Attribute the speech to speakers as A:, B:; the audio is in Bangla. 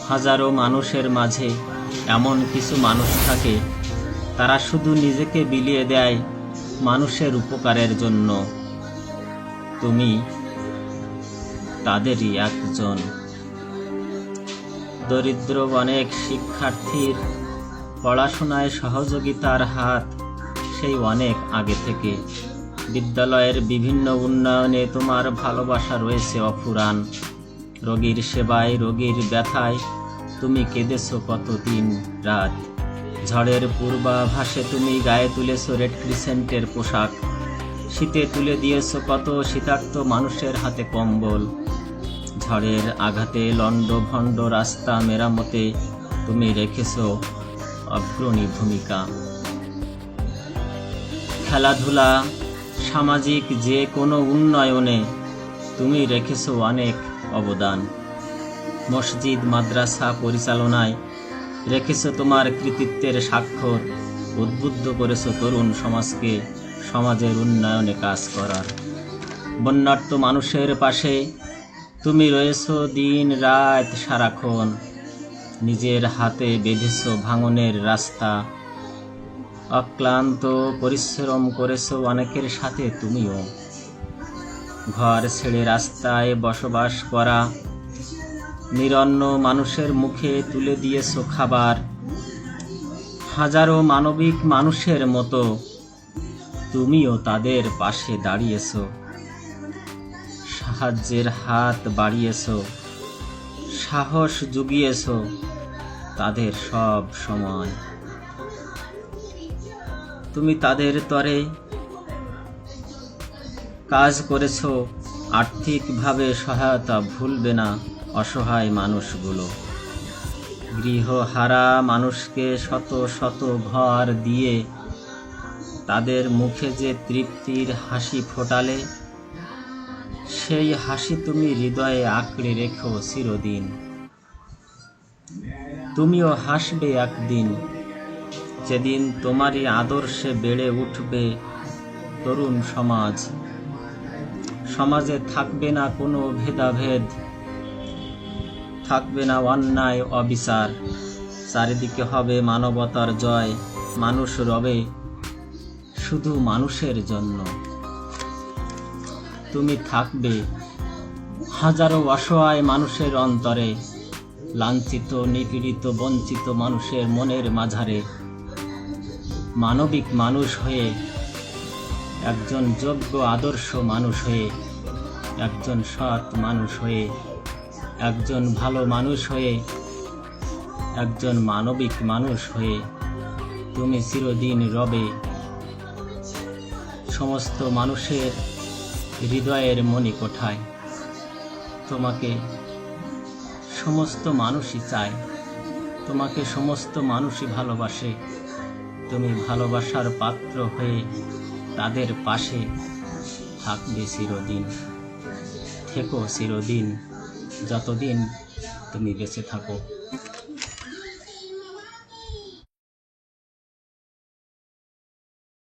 A: হাজারো মানুষের মাঝে এমন কিছু মানুষ থাকে, তারা শুধু নিজেকে বিলিয়ে দেয় মানুষের উপকারের জন্য। তুমি তাদেরই একজন। দরিদ্র অনেক শিক্ষার্থীর পড়াশোনায় সহযোগিতার হাত সেই অনেক আগে থেকে। বিদ্যালয়ের বিভিন্ন উন্নয়নে তোমার ভালোবাসা রয়েছে অফুরান। রোগীর সেবায়, রোগীর ব্যথায় তুমি কেঁদেছ কত দিন রাত। ঝড়ের পূর্বাভাসে তুমি গায়ে তুলেছ রেড ক্রিসেন্টের পোশাক। শীতে তুলে দিয়েছ কত শীতার্ত মানুষের হাতে কম্বল। ঝড়ের আঘাতে লণ্ডভণ্ড রাস্তা মেরামতে তুমি রেখেছ অগ্রণী ভূমিকা। খেলাধুলা, সামাজিক যে কোনো উন্নয়নে তুমি রেখেছ অনেক অবদান। মসজিদ, মাদ্রাসা পরিচালনায় রেখেছ তোমার কৃতিত্বের স্বাক্ষর। উদ্বুদ্ধ করেছ তরুণ সমাজকে সমাজের উন্নয়নে কাজ করার। বন্যার্ত মানুষের পাশে তুমি রয়েছ দিন রাত সারাক্ষণ। নিজের হাতে বেঁধেছ ভাঙনের রাস্তা। অক্লান্ত পরিশ্রম করেছ অনেকের সাথে তুমিও। ঘর ছেড়ে রাস্তায় বসবাস করা নিরন্ন মানুষের মুখে তুলে দিয়েছ খাবার। হাজারো মানবিক মানুষের মতো তুমিও তাদের পাশে দাঁড়িয়েছ। সাহায্যের হাত বাড়িয়েছ, সাহস জুগিয়েছ তাদের সব সময়। তুমি তাদের তরে কাজ করেছ, আর্থিকভাবে সহায়তা ভুলবে না অসহায় মানুষগুলো। গৃহহারা মানুষকে শত শত ঘর দিয়ে তাদের মুখে যে তৃপ্তির হাসি ফোটালে, সেই হাসি তুমি হৃদয়ে আঁকড়ে রেখো চিরদিন। তুমিও হাসবে একদিন, যেদিন তোমারই আদর্শে বেড়ে উঠবে তরুণ সমাজ। সমাজে থাকবে না কোনো ভেদাভেদ, থাকবে না অন্যায় অবিচার। চারিদিকে হবে মানবতার জয়। মানুষ রবে শুধু মানুষের জন্য। তুমি থাকবে হাজারো অসহায় মানুষের অন্তরে, লাঞ্ছিত, নিপীড়িত, বঞ্চিত মানুষের মনের মাঝারে। মানবিক মানুষ হয়ে, একজন যোগ্য আদর্শ মানুষ হয়ে, একজন সৎ মানুষ হয়ে, একজন ভালো মানুষ হয়ে, একজন মানবিক মানুষ হয়ে তুমি চিরদিন রবে সমস্ত মানুষের হৃদয়ের মণিকোঠায়। তোমাকে সমস্ত মানুষই চায়, তোমাকে সমস্ত মানুষই ভালোবাসে। তুমি ভালোবাসার পাত্র হয়ে তাদের পাশে থাকবে চিরদিন। থেকো চিরদিন, যতদিন তুমি বেঁচে থাকো।